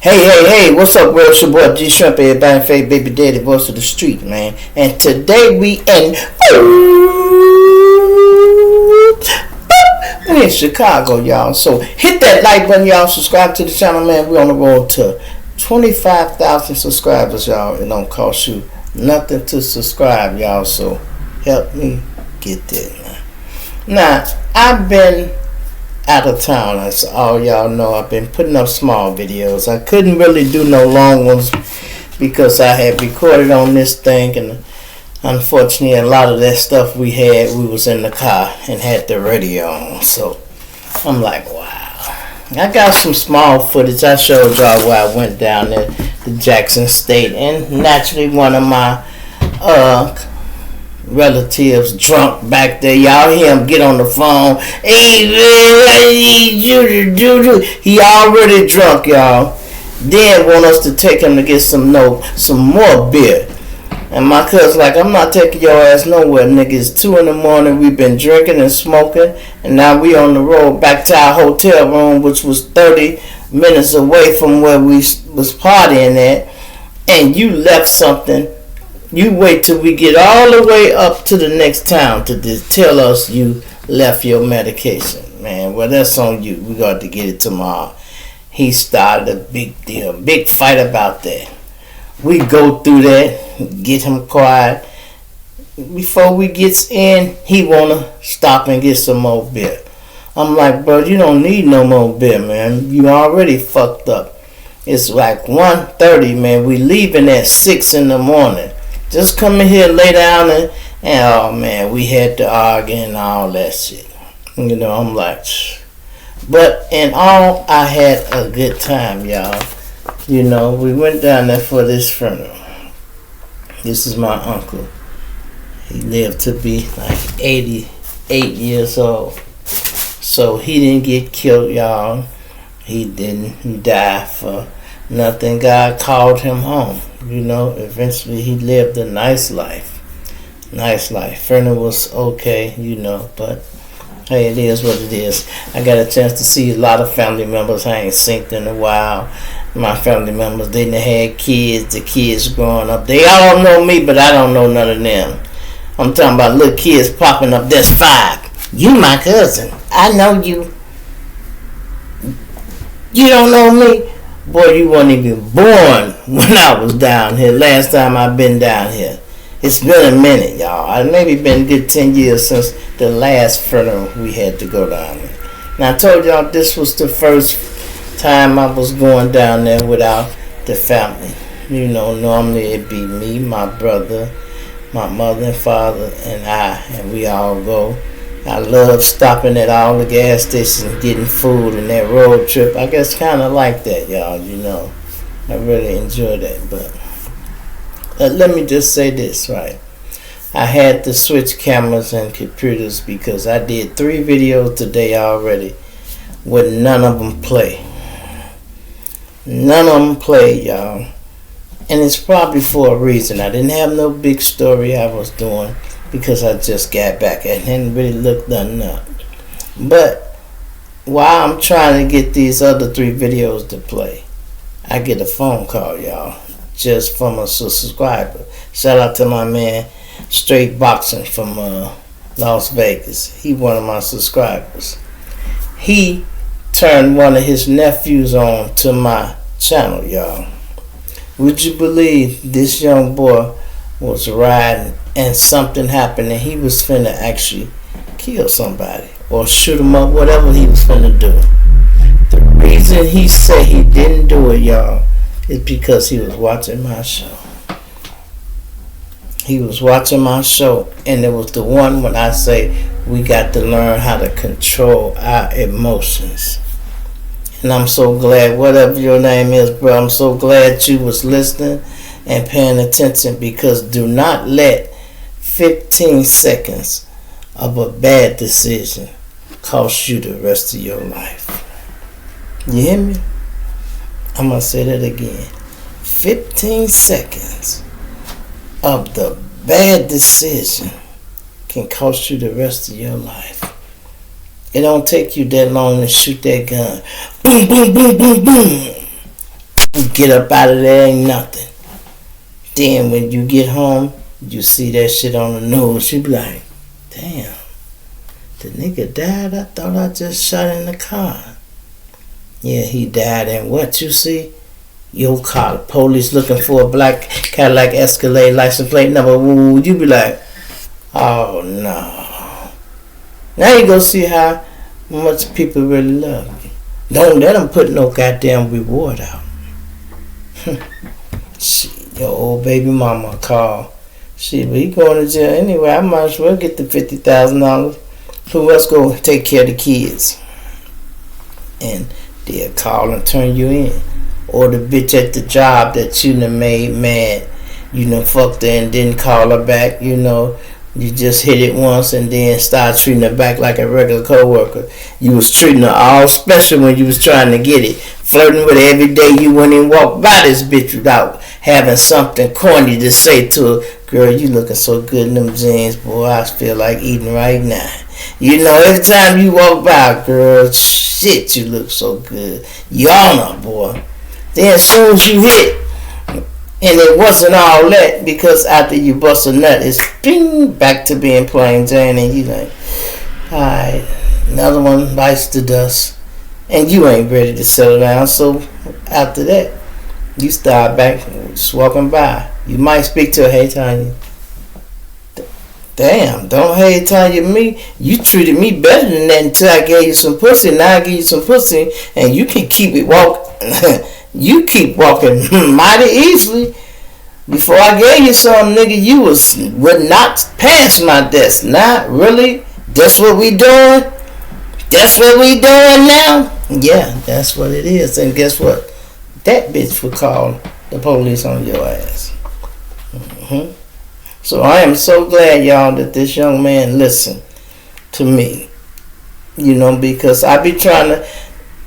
Hey, what's up, world? It's your boy G Shrimp, everybody, fake baby daddy, voice of the street, man. And today we in Chicago, y'all. So hit that like button, y'all. Subscribe to the channel, man. We're on the road to 25,000 subscribers, y'all. It don't cost you nothing to subscribe, y'all. So help me get there, man. Now, I've been out of town, as all y'all know. I've been putting up small videos. I couldn't really do no long ones because I had recorded on this thing, and unfortunately a lot of that stuff we was in the car and had the radio on. So I'm like, wow. I got some small footage. I showed y'all where I went down there to Jackson State, and naturally one of my relatives drunk back there. Y'all hear him get on the phone. Hey, man, I need you to do. He already drunk, y'all. Then want us to take him to get some more beer. And my cousin's like, I'm not taking your ass nowhere, nigga. It's 2 in the morning. We've been drinking and smoking, and now we on the road back to our hotel room, which was 30 minutes away from where we was partying at. And you left something. You wait till we get all the way up to the next town to tell us you left your medication. Man, well, that's on you. We got to get it tomorrow. He started a big deal, big fight about that. We go through that, get him quiet. Before we gets in, he want to stop and get some more beer. I'm like, bro, you don't need no more beer, man. You already fucked up. It's like 1:30, man. We leaving at 6 in the morning. Just come in here, lay down, and oh man, we had to argue and all that shit. You know, I'm like, shh. But in all, I had a good time, y'all. You know, we went down there for this funeral. This is my uncle. He lived to be like 88 years old. So he didn't get killed, y'all. He didn't die for nothing. God called him home. You know, eventually he lived a nice life. Nice life. Funeral was okay, you know, but hey, it is what it is. I got a chance to see a lot of family members I ain't seen in a while. My family members, they done had kids, the kids growing up. They all know me, but I don't know none of them. I'm talking about little kids popping up. That's 5. You my cousin. I know you. You don't know me? Boy, you weren't even born when I was down here. Last time I've been down here. It's been a minute, y'all. I maybe been a good 10 years since the last funeral we had to go down there. Now, I told y'all this was the first time I was going down there without the family. You know, normally it'd be me, my brother, my mother and father, and I, and we all go. I love stopping at all the gas stations, getting food, and that road trip. I guess kind of like that, y'all, you know. I really enjoy that, but let me just say this, right? I had to switch cameras and computers because I did 3 videos today already with none of them play. None of them play, y'all. And it's probably for a reason. I didn't have no big story I was doing because I just got back and hadn't really looked nothing up. But while I'm trying to get these other 3 videos to play, I get a phone call, y'all, just from a subscriber. Shout out to my man, Straight Boxing from Las Vegas. He one of my subscribers. He turned one of his nephews on to my channel, y'all. Would you believe this young boy was riding and something happened and he was finna actually kill somebody or shoot him up, whatever he was finna do. The reason he said he didn't do it, y'all, is because he was watching my show. He was watching my show, and it was the one when I say we got to learn how to control our emotions. And I'm so glad, whatever your name is, bro, I'm so glad you was listening and paying attention, because do not let 15 seconds of a bad decision cost you the rest of your life. You hear me? I'm going to say that again. 15 seconds of the bad decision can cost you the rest of your life. It don't take you that long to shoot that gun. Boom, boom, boom, boom, boom. You get up out of there, ain't nothing. Then when you get home, you see that shit on the news. You be like, damn, the nigga died? I thought I just shot in the car. Yeah, he died. And what you see? Your car. The police looking for a black Cadillac Escalade license plate number. Woo, you be like, oh no. Now you go see how much people really love you. Don't let them put no goddamn reward out. Shit, your old baby mama called. Shit, but he going to jail anyway. I might as well get the $50,000. Who else go take care of the kids? And they'll call and turn you in. Or the bitch at the job that you done made mad. You done fucked her and didn't call her back, you know. You just hit it once and then start treating her back like a regular coworker. You was treating her all special when you was trying to get it. Flirting with her every day. You wouldn't even walk by this bitch without having something corny to say to her. Girl, you looking so good in them jeans, boy. I feel like eating right now. You know, every time you walk by, girl, shit, you look so good. You on her, boy. Then as soon as you hit, and it wasn't all that, because after you bust a nut, it's bing, back to being plain Jane, and you like, alright, another one bites the dust, and you ain't ready to settle down. So after that, you start back just walking by. You might speak to her, hey Tanya. Damn, don't hey Tanya me. You treated me better than that until I gave you some pussy. Now I give you some pussy, and you can keep it walking. You keep walking mighty easily. Before I gave you something, nigga, you would not pass my desk. Not really. That's what we doing? That's what we doing now? Yeah, that's what it is. And guess what? That bitch would call the police on your ass. Mm-hmm. So I am so glad, y'all, that this young man listened to me. You know, because I be trying to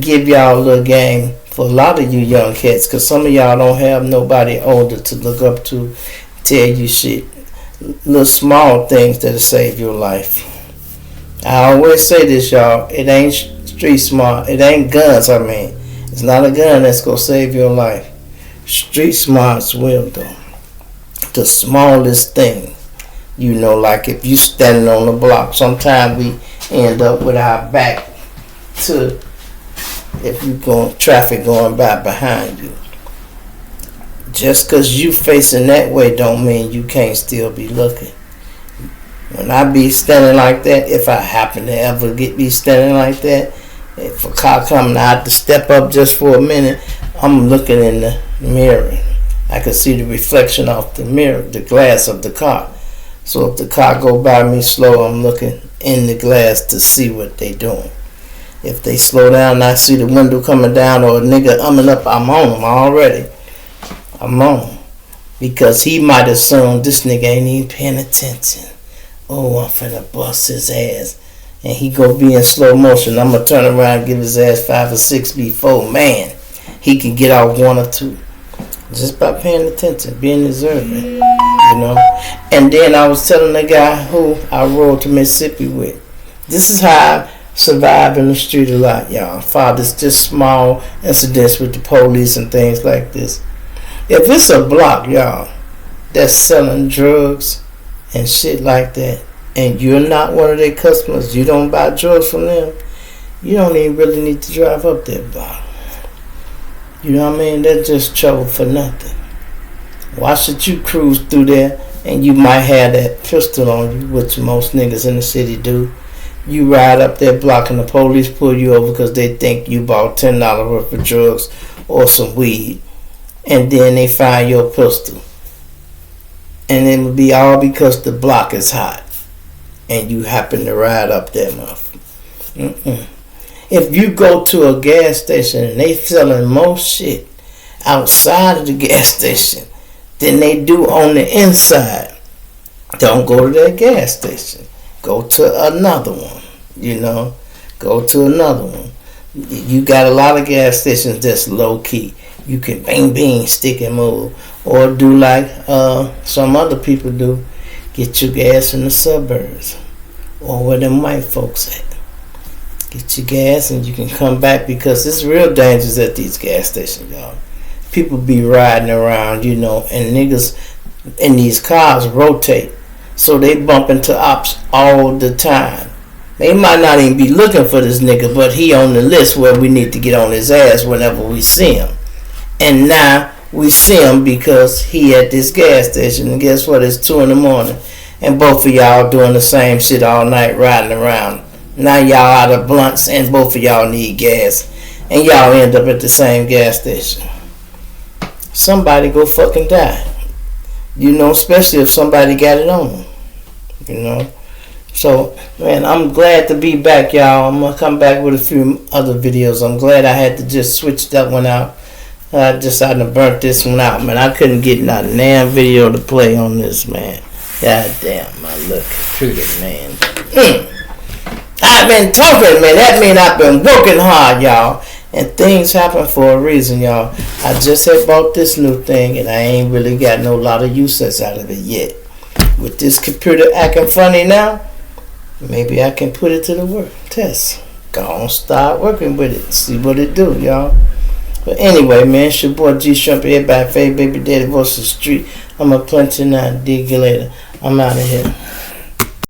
give y'all a little game for a lot of you young cats, because some of y'all don't have nobody older to look up to, tell you shit. Little small things that'll save your life. I always say this, y'all. It ain't street smart. It ain't guns, I mean. It's not a gun that's going to save your life. Street smarts will, though. The smallest thing. You know, like if you standing on the block, sometimes we end up with our back to, if you going traffic going by behind you. Just because you facing that way don't mean you can't still be looking. When I be standing like that, if I happen to ever be standing like that, if a car coming, I have to step up just for a minute. I'm looking in the mirror. I can see the reflection off the mirror, the glass of the car. So if the car go by me slow, I'm looking in the glass to see what they doing. If they slow down and I see the window coming down or a nigga umming up, I'm on them already. I'm on him. Because he might assume this nigga ain't even paying attention. Oh, I'm finna bust his ass. And he gonna be in slow motion. I'm gonna turn around and give his ass 5 or 6 before, man, he can get off 1 or 2. Just by paying attention, being observant, you know. And then I was telling the guy who I rode to Mississippi with, this is how I survive in the street a lot, y'all. Fathers, just small incidents with the police and things like this. If it's a block, y'all, that's selling drugs and shit like that, and you're not one of their customers, you don't buy drugs from them, you don't even really need to drive up that block. You know what I mean? That's just trouble for nothing. Why should you cruise through there and you might have that pistol on you, which most niggas in the city do? You ride up that block and the police pull you over because they think you bought $10 worth of drugs or some weed. And then they find your pistol. And it would be all because the block is hot. And you happen to ride up that motherfucker. If you go to a gas station and they selling more shit outside of the gas station than they do on the inside, don't go to that gas station. Go to another one, you know. Go to another one. You got a lot of gas stations that's low key. You can bang bang, stick and move. Or do like some other people do. Get your gas in the suburbs. Or where them white folks at. Get your gas and you can come back, because it's real dangerous at these gas stations, y'all. people be riding around, you know, and niggas in these cars rotate. So they bump into ops all the time. They might not even be looking for this nigga, but he on the list where we need to get on his ass whenever we see him. And now we see him because he at this gas station. And guess what? It's 2 in the morning. And both of y'all doing the same shit all night riding around. Now y'all out of blunts and both of y'all need gas. And y'all end up at the same gas station. Somebody go fucking die. You know, especially if somebody got it on them. You know. So, man, I'm glad to be back, y'all. I'm going to come back with a few other videos. I'm glad I had to just switch that one out. I decided to burnt this one out, man. I couldn't get not a damn video to play on this, man. God damn, my look triggered, man. I've been talking, man. That means I've been working hard, y'all. And things happen for a reason, y'all. I just had bought this new thing, and I ain't really got no lot of uses out of it yet. With this computer acting funny now, maybe I can put it to the work test. Go on, start working with it. See what it do, y'all. But anyway, man, it's your boy G Shrimp here by Faye Baby Daddy Voice of the Street. I'm a punch you now. Dig you later. I'm out of here.